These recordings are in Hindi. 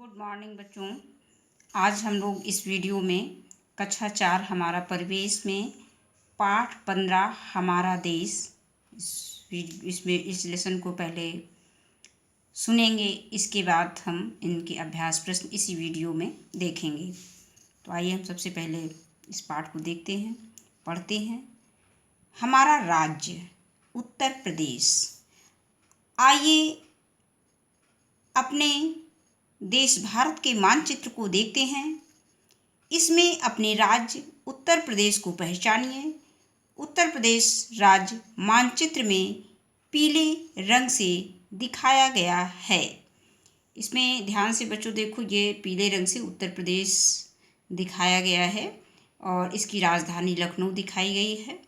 गुड मॉर्निंग बच्चों। आज हम लोग इस वीडियो में कक्षा 4 हमारा परिवेश में पाठ 15 हमारा देश इसमें इस लेसन को पहले सुनेंगे। इसके बाद हम इनके अभ्यास प्रश्न इसी वीडियो में देखेंगे। तो आइए हम सबसे पहले इस पाठ को देखते हैं, पढ़ते हैं। हमारा राज्य उत्तर प्रदेश। आइए अपने देश भारत के मानचित्र को देखते हैं। इसमें अपने राज्य उत्तर प्रदेश को पहचानिए। उत्तर प्रदेश राज्य मानचित्र में पीले रंग से दिखाया गया है। इसमें ध्यान से बच्चों देखो, ये पीले रंग से उत्तर प्रदेश दिखाया गया है और इसकी राजधानी लखनऊ दिखाई गई है।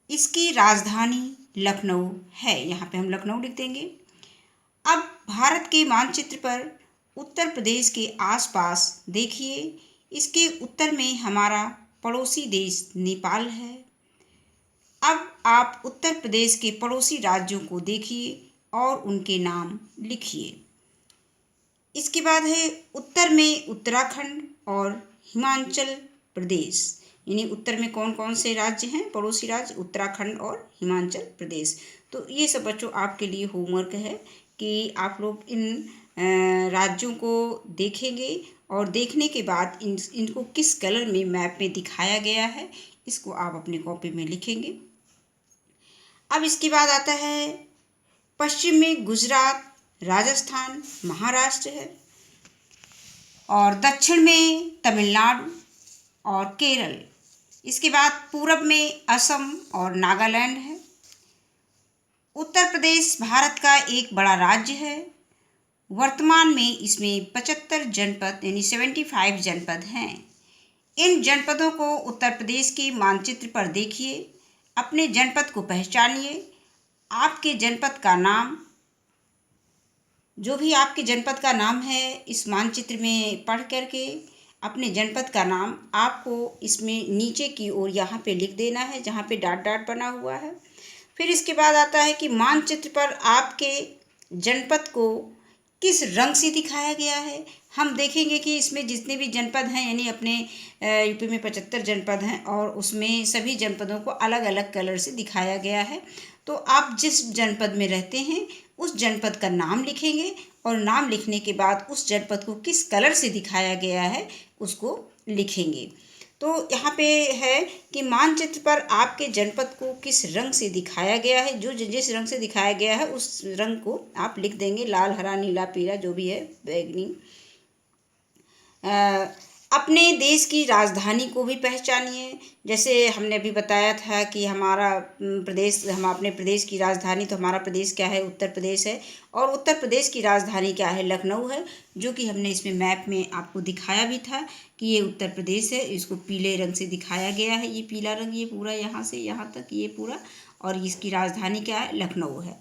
इसकी राजधानी लखनऊ है, यहाँ पे हम लखनऊ लिख देंगे। अब भारत के मानचित्र पर उत्तर प्रदेश के आसपास देखिए। इसके उत्तर में हमारा पड़ोसी देश नेपाल है। अब आप उत्तर प्रदेश के पड़ोसी राज्यों को देखिए और उनके नाम लिखिए। इसके बाद है उत्तर में उत्तराखंड और हिमाचल प्रदेश। यानी उत्तर में कौन कौन से राज्य हैं, पड़ोसी राज्य उत्तराखंड और हिमाचल प्रदेश। तो ये सब बच्चों आपके लिए होमवर्क है कि आप लोग इन राज्यों को देखेंगे और देखने के बाद इनको किस कलर में मैप में दिखाया गया है, इसको आप अपनी कॉपी में लिखेंगे। अब इसके बाद आता है पश्चिम में गुजरात, राजस्थान, महाराष्ट्र है और दक्षिण में तमिलनाडु और केरल। इसके बाद पूरब में असम और नागालैंड है। उत्तर प्रदेश भारत का एक बड़ा राज्य है। वर्तमान में इसमें 75 जनपद यानी 75 जनपद हैं। इन जनपदों को उत्तर प्रदेश के मानचित्र पर देखिए। अपने जनपद को पहचानिए। आपके जनपद का नाम, जो भी आपके जनपद का नाम है, इस मानचित्र में पढ़ करके अपने जनपद का नाम आपको इसमें नीचे की ओर यहाँ पे लिख देना है, जहाँ पे डॉट डॉट बना हुआ है। फिर इसके बाद आता है कि मानचित्र पर आपके जनपद को किस रंग से दिखाया गया है। हम देखेंगे कि इसमें जितने भी जनपद हैं, यानी अपने यूपी में 75 जनपद हैं और उसमें सभी जनपदों को अलग अलग कलर से दिखाया गया है। तो आप जिस जनपद में रहते हैं उस जनपद का नाम लिखेंगे और नाम लिखने के बाद उस जनपद को किस कलर से दिखाया गया है उसको लिखेंगे। तो यहाँ पे है कि मानचित्र पर आपके जनपद को किस रंग से दिखाया गया है। जो जिस रंग से दिखाया गया है उस रंग को आप लिख देंगे, लाल, हरा, नीला, पीला, जो भी है, बैंगनी। अपने देश की राजधानी को भी पहचानिए। जैसे हमने अभी बताया था कि हमारा प्रदेश, हम अपने प्रदेश की राजधानी, तो हमारा प्रदेश क्या है, उत्तर प्रदेश है और उत्तर प्रदेश की राजधानी क्या है, लखनऊ है, जो कि हमने इसमें मैप में आपको दिखाया भी था कि ये उत्तर प्रदेश है। इसको पीले रंग से दिखाया गया है, ये पीला रंग, ये पूरा यहाँ से यहाँ तक ये पूरा, और इसकी राजधानी क्या है, लखनऊ है।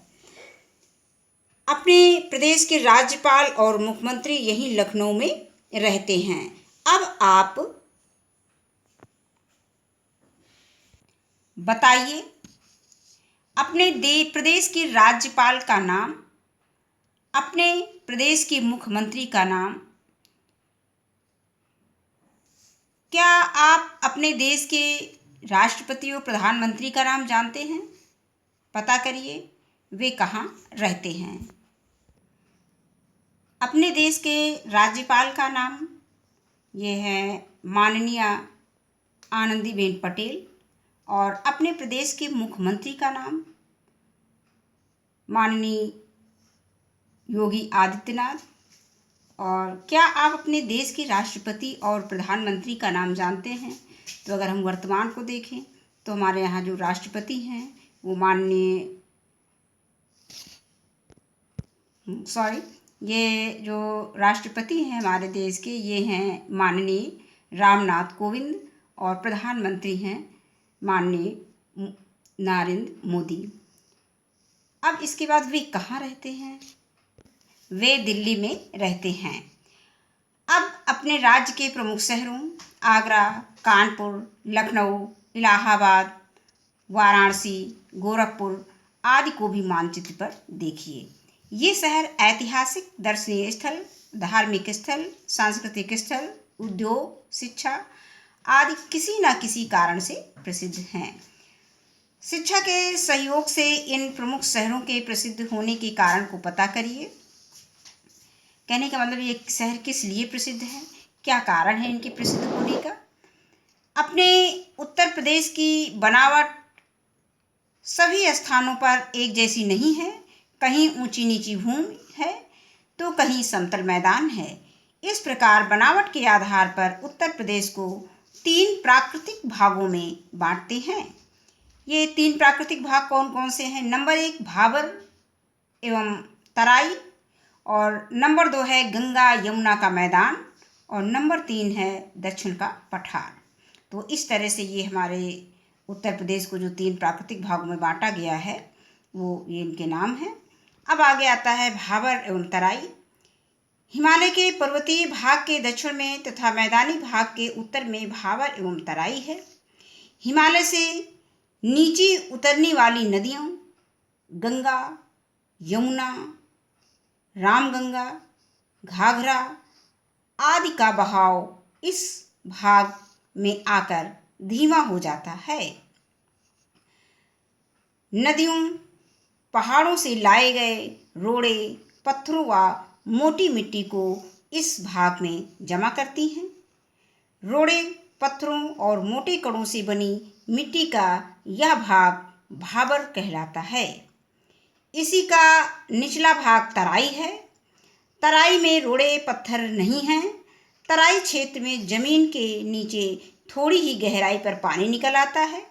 अपने प्रदेश के राज्यपाल और मुख्यमंत्री यहीं लखनऊ में रहते हैं। अब आप बताइए अपने प्रदेश के राज्यपाल का नाम, अपने प्रदेश के मुख्यमंत्री का नाम। क्या आप अपने देश के राष्ट्रपति और प्रधानमंत्री का नाम जानते हैं? पता करिए वे कहाँ रहते हैं। अपने देश के राज्यपाल का नाम ये है माननीय आनंदीबेन पटेल और अपने प्रदेश के मुख्यमंत्री का नाम माननीय योगी आदित्यनाथ। और क्या आप अपने देश के राष्ट्रपति और प्रधानमंत्री का नाम जानते हैं? तो अगर हम वर्तमान को देखें तो हमारे यहाँ जो राष्ट्रपति हैं वो ये जो राष्ट्रपति हैं हमारे देश के, ये हैं माननीय रामनाथ कोविंद और प्रधानमंत्री हैं माननीय नरेंद्र मोदी। अब इसके बाद वे कहाँ रहते हैं? वे दिल्ली में रहते हैं। अब अपने राज्य के प्रमुख शहरों आगरा, कानपुर, लखनऊ, इलाहाबाद, वाराणसी, गोरखपुर आदि को भी मानचित्र पर देखिए। ये शहर ऐतिहासिक, दर्शनीय स्थल, धार्मिक स्थल, सांस्कृतिक स्थल, उद्योग, शिक्षा आदि किसी न किसी कारण से प्रसिद्ध हैं। शिक्षा के सहयोग से इन प्रमुख शहरों के प्रसिद्ध होने के कारण को पता करिए। कहने का मतलब ये शहर किस लिए प्रसिद्ध है, क्या कारण है इनके प्रसिद्ध होने का। अपने उत्तर प्रदेश की बनावट सभी स्थानों पर एक जैसी नहीं है। कहीं ऊंची नीची भूमि है तो कहीं समतल मैदान है। इस प्रकार बनावट के आधार पर उत्तर प्रदेश को 3 प्राकृतिक भागों में बांटते हैं। ये 3 प्राकृतिक भाग कौन कौन से हैं? नंबर 1 भाबर एवं तराई, और नंबर 2 है गंगा यमुना का मैदान, और नंबर 3 है दक्षिण का पठार। तो इस तरह से ये हमारे उत्तर प्रदेश को जो 3 प्राकृतिक भागों में बांटा गया है वो ये इनके नाम हैं। अब आगे आता है भाबर एवं तराई। हिमालय के पर्वतीय भाग के दक्षिण में तथा मैदानी भाग के उत्तर में भाबर एवं तराई है। हिमालय से नीचे उतरने वाली नदियों गंगा, यमुना, रामगंगा, घाघरा आदि का बहाव इस भाग में आकर धीमा हो जाता है। नदियों पहाड़ों से लाए गए रोड़े, पत्थरों व मोटी मिट्टी को इस भाग में जमा करती हैं। रोड़े, पत्थरों और मोटे कणों से बनी मिट्टी का यह भाग भाबर कहलाता है। इसी का निचला भाग तराई है। तराई में रोड़े पत्थर नहीं हैं। तराई क्षेत्र में जमीन के नीचे थोड़ी ही गहराई पर पानी निकल आता है।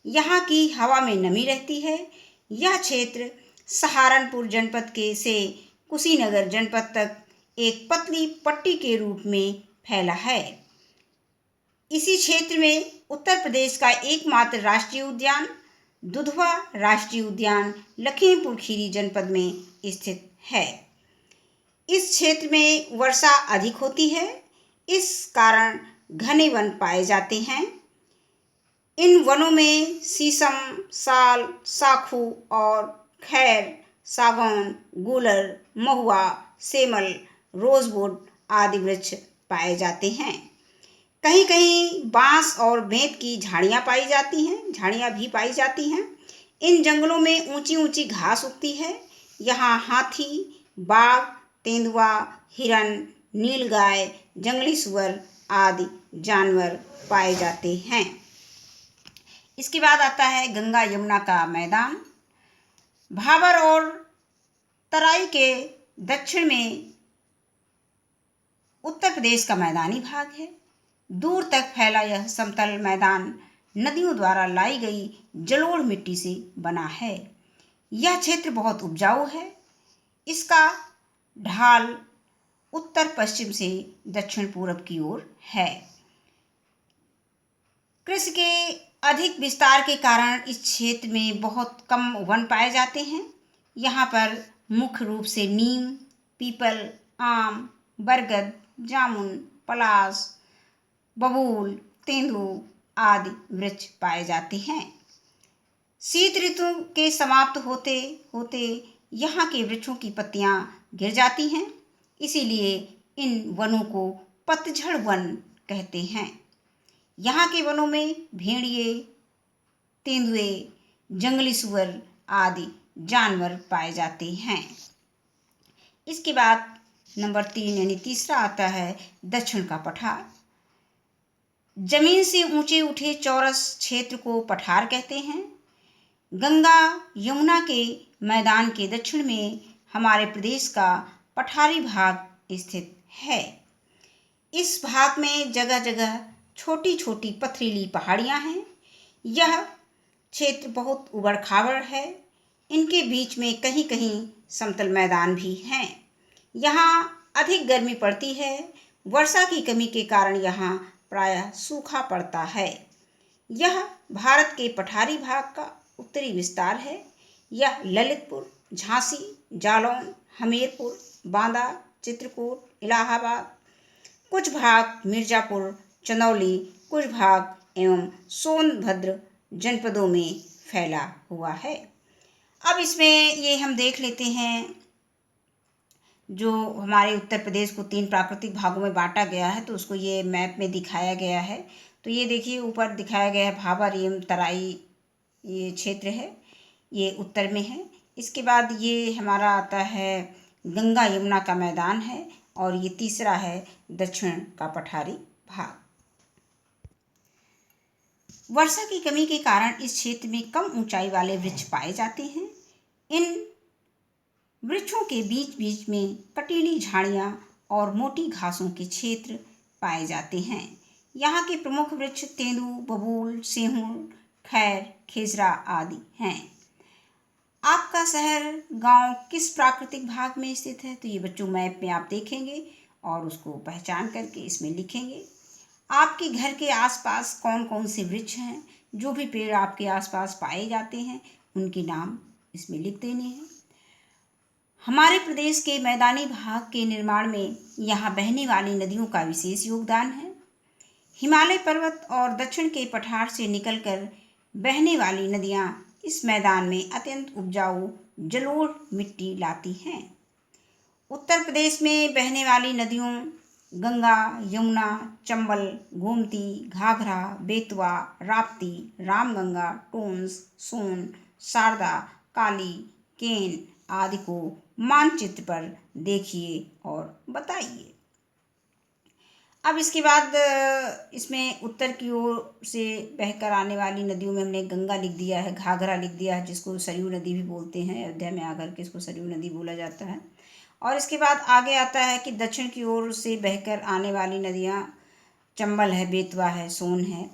यहाँ की हवा में नमी रहती है। यह क्षेत्र सहारनपुर जनपद के से कुशीनगर जनपद तक एक पतली पट्टी के रूप में फैला है। इसी क्षेत्र में उत्तर प्रदेश का एकमात्र राष्ट्रीय उद्यान दुधवा राष्ट्रीय उद्यान लखीमपुर खीरी जनपद में स्थित है। इस क्षेत्र में वर्षा अधिक होती है, इस कारण घने वन पाए जाते हैं। इन वनों में शीशम, साल, साखू और खैर, सागौन, गूलर, महुआ, सेमल, रोजवुड आदि वृक्ष पाए जाते हैं। कहीं कहीं बांस और बेंत की झाड़ियाँ भी पाई जाती हैं। इन जंगलों में ऊंची ऊंची घास उगती है। यहाँ हाथी, बाघ, तेंदुआ, हिरन, नीलगाय, जंगली सुअर आदि जानवर पाए जाते हैं। इसके बाद आता है गंगा यमुना का मैदान। भाबर और तराई के दक्षिण में उत्तर प्रदेश का मैदानी भाग है। दूर तक फैला यह समतल मैदान नदियों द्वारा लाई गई जलोढ़ मिट्टी से बना है। यह क्षेत्र बहुत उपजाऊ है। इसका ढाल उत्तर पश्चिम से दक्षिण पूर्व की ओर है। कृषि के अधिक विस्तार के कारण इस क्षेत्र में बहुत कम वन पाए जाते हैं। यहाँ पर मुख्य रूप से नीम, पीपल, आम, बरगद, जामुन, पलाश, बबूल, तेंदू आदि वृक्ष पाए जाते हैं। शीत ऋतु के समाप्त होते होते यहाँ के वृक्षों की पत्तियाँ गिर जाती हैं, इसीलिए इन वनों को पतझड़ वन कहते हैं। यहाँ के वनों में भेड़िए, तेंदुए, जंगली सुअर आदि जानवर पाए जाते हैं। इसके बाद नंबर 3 यानी तीसरा आता है दक्षिण का पठार। जमीन से ऊंचे उठे चौरस क्षेत्र को पठार कहते हैं। गंगा यमुना के मैदान के दक्षिण में हमारे प्रदेश का पठारी भाग स्थित है। इस भाग में जगह जगह छोटी छोटी पथरीली पहाड़ियाँ हैं। यह क्षेत्र बहुत उबड़ खाबड़ है। इनके बीच में कहीं कहीं समतल मैदान भी हैं। यहाँ अधिक गर्मी पड़ती है। वर्षा की कमी के कारण यहाँ प्रायः सूखा पड़ता है। यह भारत के पठारी भाग का उत्तरी विस्तार है। यह ललितपुर, झांसी, जालौन, हमीरपुर, बांदा, चित्रकूट, इलाहाबाद, कुछ भाग मिर्जापुर, चंदौली, कुछ भाग एवं सोनभद्र जनपदों में फैला हुआ है। अब इसमें ये हम देख लेते हैं जो हमारे उत्तर प्रदेश को 3 प्राकृतिक भागों में बांटा गया है, तो उसको ये मैप में दिखाया गया है। तो ये देखिए ऊपर दिखाया गया है भाबर एवं तराई, ये क्षेत्र है, ये उत्तर में है। इसके बाद ये हमारा आता है गंगा यमुना का मैदान है, और ये तीसरा है दक्षिण का पठारी भाग। वर्षा की कमी के कारण इस क्षेत्र में कम ऊंचाई वाले वृक्ष पाए जाते हैं। इन वृक्षों के बीच बीच में कटीली झाड़ियां और मोटी घासों के क्षेत्र पाए जाते हैं। यहाँ के प्रमुख वृक्ष तेंदू, बबूल, सेहुर, खैर, खेजरा आदि हैं। आपका शहर गांव किस प्राकृतिक भाग में स्थित है? तो ये बच्चों मैप में आप देखेंगे और उसको पहचान करके इसमें लिखेंगे। आपके घर के आसपास कौन कौन से वृक्ष हैं? जो भी पेड़ आपके आसपास पाए जाते हैं उनके नाम इसमें लिख देने हैं। हमारे प्रदेश के मैदानी भाग के निर्माण में यहाँ बहने वाली नदियों का विशेष योगदान है। हिमालय पर्वत और दक्षिण के पठार से निकलकर बहने वाली नदियाँ इस मैदान में अत्यंत उपजाऊ जलोढ़ मिट्टी लाती हैं। उत्तर प्रदेश में बहने वाली नदियों गंगा, यमुना, चंबल, गोमती, घाघरा, बेतवा, राप्ती, रामगंगा, टोंस, सोन, शारदा, काली, केन आदि को मानचित्र पर देखिए और बताइए। अब इसके बाद इसमें उत्तर की ओर से बहकर आने वाली नदियों में हमने गंगा लिख दिया है, घाघरा लिख दिया है, जिसको सरयू नदी भी बोलते हैं। अयोध्या में आकर के इसको सरयू नदी बोला जाता है। और इसके बाद आगे आता है कि दक्षिण की ओर से बहकर आने वाली नदियाँ चंबल है, बेतवा है, सोन है।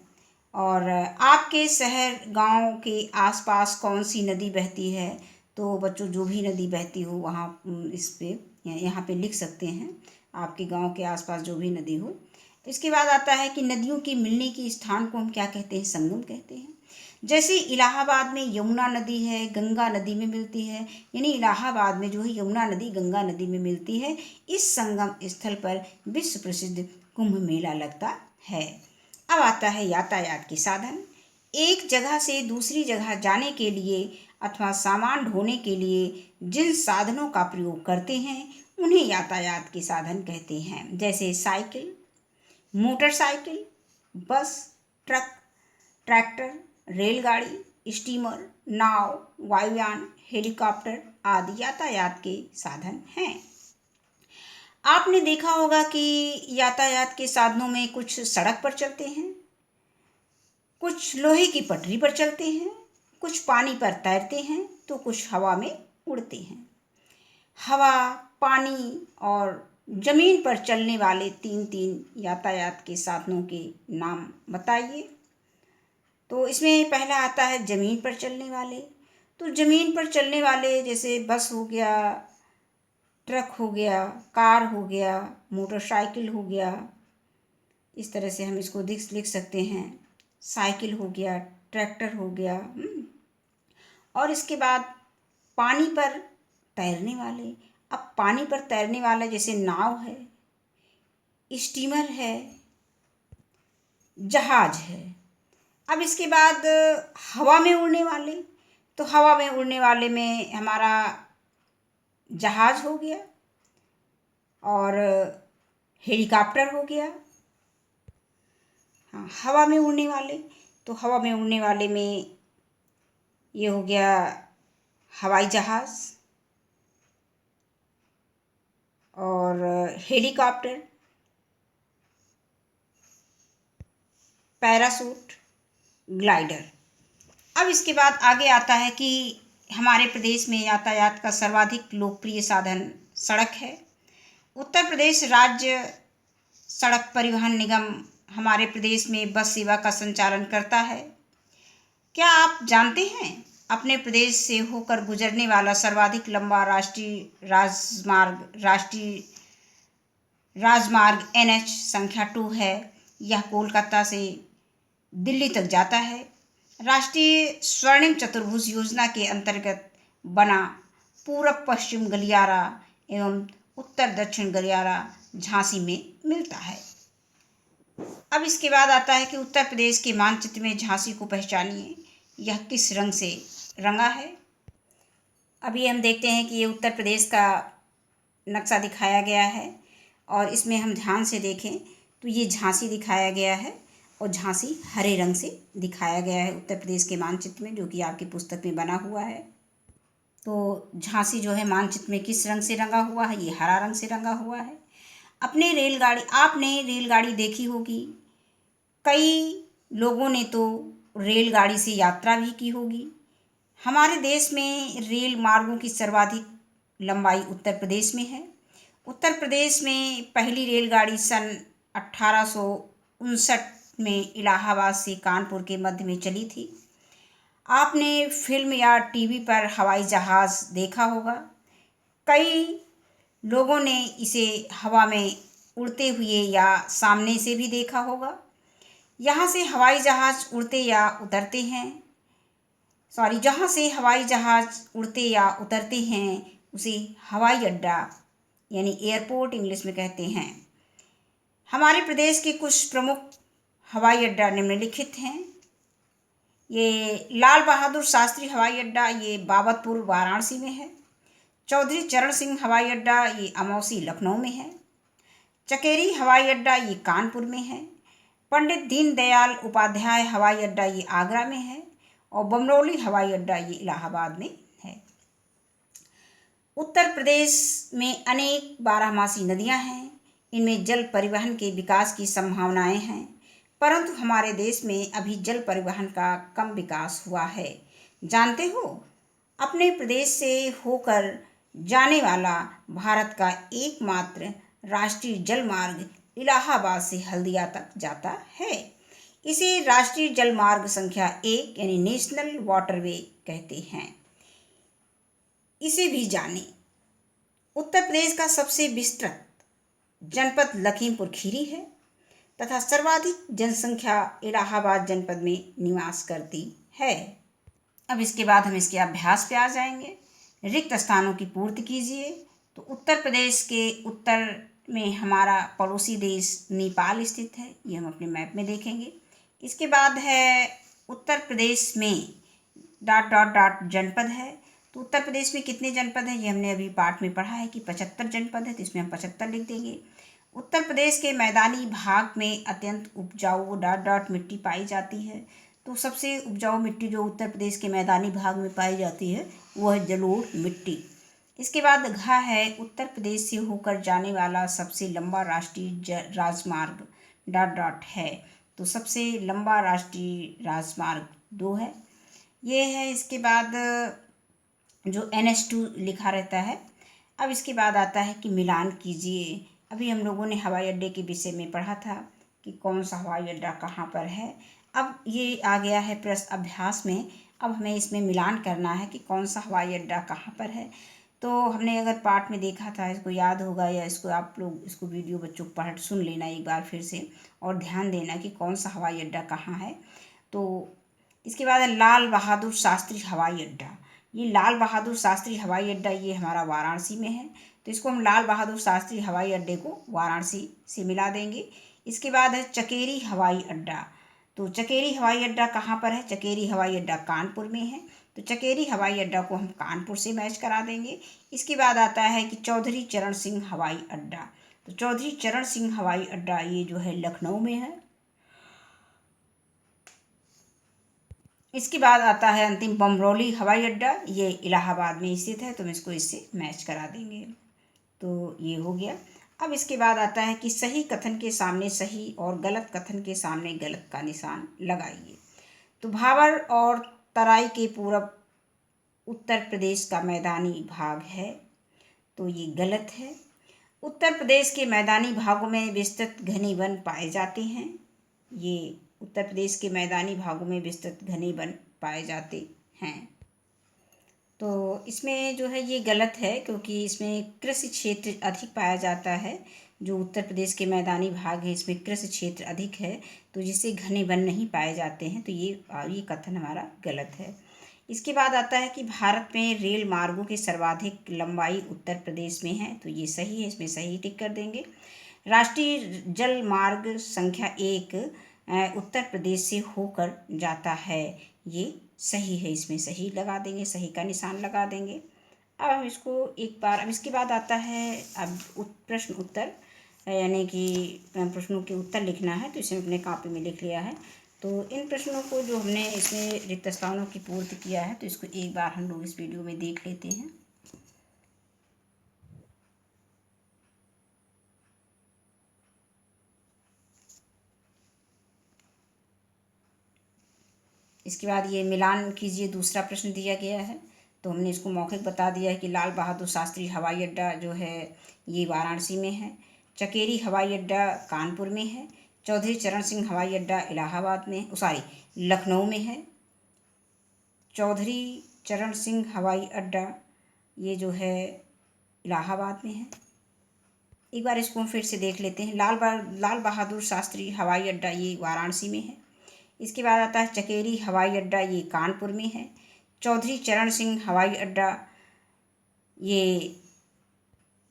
और आपके शहर गांव के आसपास कौन सी नदी बहती है? तो बच्चों जो भी नदी बहती हो वहाँ इस पे यहाँ पे लिख सकते हैं, आपके गांव के आसपास जो भी नदी हो। इसके बाद आता है कि नदियों के मिलने के स्थान को हम क्या कहते हैं? संगम कहते हैं। जैसे इलाहाबाद में यमुना नदी है, गंगा नदी में मिलती है, यानी इलाहाबाद में जो है यमुना नदी गंगा नदी में मिलती है। इस संगम स्थल पर विश्व प्रसिद्ध कुंभ मेला लगता है। अब आता है यातायात के साधन। एक जगह से दूसरी जगह जाने के लिए अथवा सामान ढोने के लिए जिन साधनों का प्रयोग करते हैं उन्हें यातायात के साधन कहते हैं। जैसे साइकिल, मोटरसाइकिल, बस, ट्रक, ट्रैक्टर, रेलगाड़ी, स्टीमर, नाव, वायुयान, हेलीकॉप्टर आदि यातायात के साधन हैं। आपने देखा होगा कि यातायात के साधनों में कुछ सड़क पर चलते हैं, कुछ लोहे की पटरी पर चलते हैं, कुछ पानी पर तैरते हैं, तो कुछ हवा में उड़ते हैं। हवा, पानी और जमीन पर चलने वाले 3 यातायात के साधनों के नाम बताइए। तो इसमें पहला आता है जमीन पर चलने वाले। तो जमीन पर चलने वाले जैसे बस हो गया, ट्रक हो गया, कार हो गया, मोटरसाइकिल हो गया, इस तरह से हम इसको लिख सकते हैं। साइकिल हो गया, ट्रैक्टर हो गया। और इसके बाद पानी पर तैरने वाले। अब पानी पर तैरने वाला जैसे नाव है, स्टीमर है, जहाज है। अब इसके बाद हवा में उड़ने वाले, तो हवा में उड़ने वाले में हमारा जहाज हो गया और हेलीकॉप्टर हो गया। हाँ, हवा में उड़ने वाले, तो हवा में उड़ने वाले में ये हो गया हवाई जहाज और हेलीकॉप्टर, पैराशूट, ग्लाइडर। अब इसके बाद आगे आता है कि हमारे प्रदेश में यातायात का सर्वाधिक लोकप्रिय साधन सड़क है। उत्तर प्रदेश राज्य सड़क परिवहन निगम हमारे प्रदेश में बस सेवा का संचालन करता है। क्या आप जानते हैं अपने प्रदेश से होकर गुजरने वाला सर्वाधिक लंबा राष्ट्रीय राजमार्ग NH संख्या 2 है। यह कोलकाता से दिल्ली तक जाता है। राष्ट्रीय स्वर्णिम चतुर्भुज योजना के अंतर्गत बना पूरब पश्चिम गलियारा एवं उत्तर दक्षिण गलियारा झांसी में मिलता है। अब इसके बाद आता है कि उत्तर प्रदेश के मानचित्र में झांसी को पहचानिए, यह किस रंग से रंगा है। अभी हम देखते हैं कि ये उत्तर प्रदेश का नक्शा दिखाया गया है और इसमें हम ध्यान से देखें तो ये झांसी दिखाया गया है और झांसी हरे रंग से दिखाया गया है उत्तर प्रदेश के मानचित्र में, जो कि आपकी पुस्तक में बना हुआ है। तो झांसी जो है मानचित्र में किस रंग से रंगा हुआ है? ये हरा रंग से रंगा हुआ है। आपने रेलगाड़ी देखी होगी। कई लोगों ने तो रेलगाड़ी से यात्रा भी की होगी। हमारे देश में रेल मार्गों की सर्वाधिक लंबाई उत्तर प्रदेश में है। उत्तर प्रदेश में पहली रेलगाड़ी सन 1859 में इलाहाबाद से कानपुर के मध्य में चली थी। आपने फिल्म या टीवी पर हवाई जहाज़ देखा होगा। कई लोगों ने इसे हवा में उड़ते हुए या सामने से भी देखा होगा। यहाँ से हवाई जहाज़ उड़ते या उतरते हैं जहाँ से हवाई जहाज़ उड़ते या उतरते हैं उसे हवाई अड्डा यानी एयरपोर्ट इंग्लिश में कहते हैं। हमारे प्रदेश के कुछ प्रमुख हवाई अड्डा निम्नलिखित हैं। ये लाल बहादुर शास्त्री हवाई अड्डा, ये बाबतपुर वाराणसी में है। चौधरी चरण सिंह हवाई अड्डा, ये अमौसी लखनऊ में है। चकेरी हवाई अड्डा, ये कानपुर में है। पंडित दीनदयाल उपाध्याय हवाई अड्डा, ये आगरा में है। और बमरौली हवाई अड्डा, ये इलाहाबाद में है। उत्तर प्रदेश में अनेक बारहमासी नदियां हैं। इनमें जल परिवहन के विकास की संभावनाएं हैं, परंतु हमारे देश में अभी जल परिवहन का कम विकास हुआ है। जानते हो, अपने प्रदेश से होकर जाने वाला भारत का एकमात्र राष्ट्रीय जल मार्ग इलाहाबाद से हल्दिया तक जाता है। इसे राष्ट्रीय जल मार्ग संख्या 1 यानी नेशनल वाटरवे कहते हैं। इसे भी जाने। उत्तर प्रदेश का सबसे विस्तृत जनपद लखीमपुर खीरी है तथा सर्वाधिक जनसंख्या इलाहाबाद जनपद में निवास करती है। अब इसके बाद हम इसके अभ्यास पे आ जाएंगे। रिक्त स्थानों की पूर्ति कीजिए। तो उत्तर प्रदेश के उत्तर में हमारा पड़ोसी देश नेपाल स्थित है, ये हम अपने मैप में देखेंगे। इसके बाद है उत्तर प्रदेश में ... जनपद है। तो उत्तर प्रदेश में कितने जनपद हैं, ये हमने अभी पाठ में पढ़ा है कि 75 जनपद है, तो इसमें हम 75 लिख देंगे। उत्तर प्रदेश के मैदानी भाग में अत्यंत उपजाऊ ... मिट्टी पाई जाती है। तो सबसे उपजाऊ मिट्टी जो उत्तर प्रदेश के मैदानी भाग में पाई जाती है वो है जलोढ़ मिट्टी। इसके बाद घ है उत्तर प्रदेश से होकर जाने वाला सबसे लंबा राष्ट्रीय राजमार्ग ... है। तो सबसे लंबा राष्ट्रीय राजमार्ग 2 है, ये है। इसके बाद जो NH2 लिखा रहता है। अब इसके बाद आता है कि मिलान कीजिए। अभी हम लोगों ने हवाई अड्डे के विषय में पढ़ा था कि कौन सा हवाई अड्डा कहाँ पर है। अब ये आ गया है प्रश्न अभ्यास में। अब हमें इसमें मिलान करना है कि कौन सा हवाई अड्डा कहाँ पर है। तो हमने अगर पाठ में देखा था, इसको याद होगा, या इसको आप लोग इसको वीडियो बच्चों को पढ़ सुन लेना एक बार फिर से और ध्यान देना कि कौन सा हवाई अड्डा कहाँ है। तो इसके बाद है लाल बहादुर शास्त्री हवाई अड्डा। ये लाल बहादुर शास्त्री हवाई अड्डा ये हमारा वाराणसी में है, तो इसको हम लाल बहादुर शास्त्री हवाई अड्डे को वाराणसी से मिला देंगे। इसके बाद है चकेरी हवाई अड्डा। तो चकेरी हवाई अड्डा कहाँ पर है? चकेरी हवाई अड्डा कानपुर में है, तो चकेरी हवाई अड्डा को हम कानपुर से मैच करा देंगे। इसके बाद आता है कि चौधरी चरण सिंह हवाई अड्डा। तो चौधरी चरण सिंह हवाई अड्डा ये जो है लखनऊ में है। इसके बाद आता है अंतिम बमरौली हवाई अड्डा, ये इलाहाबाद में स्थित है, तो हम इसको इससे मैच करा देंगे। तो ये हो गया। अब इसके बाद आता है कि सही कथन के सामने सही और गलत कथन के सामने गलत का निशान लगाइए। तो भाबर और तराई के पूरब उत्तर प्रदेश का मैदानी भाग है, तो ये गलत है। उत्तर प्रदेश के मैदानी भागों में विस्तृत घने वन पाए जाते हैं। ये उत्तर प्रदेश के मैदानी भागों में विस्तृत घने वन पाए जाते हैं। तो इसमें जो है ये गलत है, क्योंकि इसमें कृषि क्षेत्र अधिक पाया जाता है। जो उत्तर प्रदेश के मैदानी भाग है इसमें कृषि क्षेत्र अधिक है, तो जिससे घने वन नहीं पाए जाते हैं। तो ये कथन हमारा गलत है। इसके बाद आता है कि भारत में रेल मार्गों की सर्वाधिक लंबाई उत्तर प्रदेश में है, तो ये सही है, इसमें सही टिक कर देंगे। राष्ट्रीय जल मार्ग संख्या 1 उत्तर प्रदेश से होकर जाता है, ये सही है, इसमें सही लगा देंगे, सही का निशान लगा देंगे। अब हम इसको एक बार, अब इसके बाद आता है अब प्रश्न उत्तर, यानी कि प्रश्नों के उत्तर लिखना है। तो इसे अपने कॉपी में लिख लिया है। तो इन प्रश्नों को जो हमने इसमें रिक्त स्थानों की पूर्ति किया है, तो इसको एक बार हम लोग इस वीडियो में देख लेते हैं। इसके बाद ये मिलान कीजिए, दूसरा प्रश्न दिया गया है। तो हमने इसको मौखिक बता दिया है कि लाल बहादुर शास्त्री हवाई अड्डा जो है ये वाराणसी में है, चकेरी हवाई अड्डा कानपुर में है, चौधरी चरण सिंह हवाई अड्डा इलाहाबाद में, लखनऊ में है, चौधरी चरण सिंह हवाई अड्डा ये जो है इलाहाबाद में है। एक बार इसको हम फिर से देख लेते हैं। लाल बहादुर शास्त्री हवाई अड्डा ये वाराणसी में है। इसके बाद आता है चकेरी हवाई अड्डा, ये कानपुर में है। चौधरी चरण सिंह हवाई अड्डा ये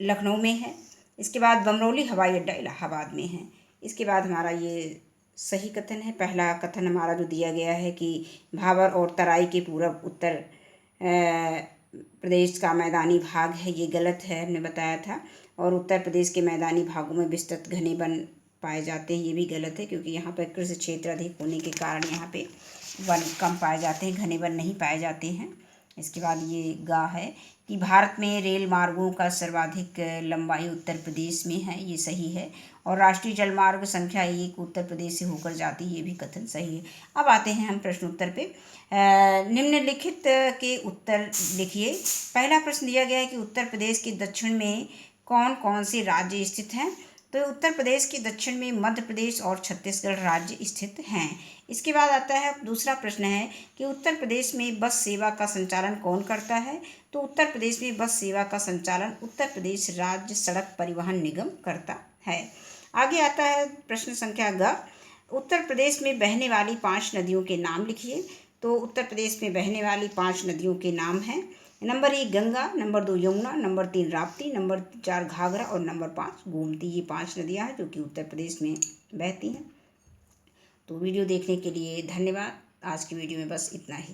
लखनऊ में है। इसके बाद बमरौली हवाई अड्डा इलाहाबाद में है। इसके बाद हमारा ये सही कथन है। पहला कथन हमारा जो दिया गया है कि भाबर और तराई के पूरब उत्तर प्रदेश का मैदानी भाग है, ये गलत है, हमने बताया था। और उत्तर प्रदेश के मैदानी भागों में विस्तृत घने वन पाए जाते हैं, ये भी गलत है, क्योंकि यहाँ पर कृषि क्षेत्र अधिक होने के कारण यहाँ पे वन कम पाए जाते हैं, घने वन नहीं पाए जाते हैं। इसके बाद ये गा है कि भारत में रेल मार्गों का सर्वाधिक लंबाई उत्तर प्रदेश में है, ये सही है। और राष्ट्रीय जलमार्ग संख्या 1 उत्तर प्रदेश से होकर जाती है, ये भी कथन सही है। अब आते हैं हम प्रश्न उत्तर पे। निम्नलिखित के उत्तर लिखिए। पहला प्रश्न दिया गया है कि उत्तर प्रदेश के दक्षिण में कौन कौन से राज्य स्थित हैं। तो उत्तर प्रदेश के दक्षिण में मध्य प्रदेश और छत्तीसगढ़ राज्य स्थित हैं। इसके बाद आता है दूसरा प्रश्न है कि उत्तर प्रदेश में बस सेवा का संचालन कौन करता है। तो उत्तर प्रदेश में बस सेवा का संचालन उत्तर प्रदेश राज्य सड़क परिवहन निगम करता है। आगे आता है प्रश्न संख्या ग। उत्तर प्रदेश में बहने वाली 5 नदियों के नाम लिखिए। तो उत्तर प्रदेश में बहने वाली 5 नदियों के नाम हैं। Number 1 Ganga, number 2 Yamuna, number 3 Rapti, number 4 Ghaghara और नंबर 5 गोमती। ये 5 नदियाँ हैं जो कि उत्तर प्रदेश में बहती हैं। तो वीडियो देखने के लिए धन्यवाद। आज की वीडियो में बस इतना ही।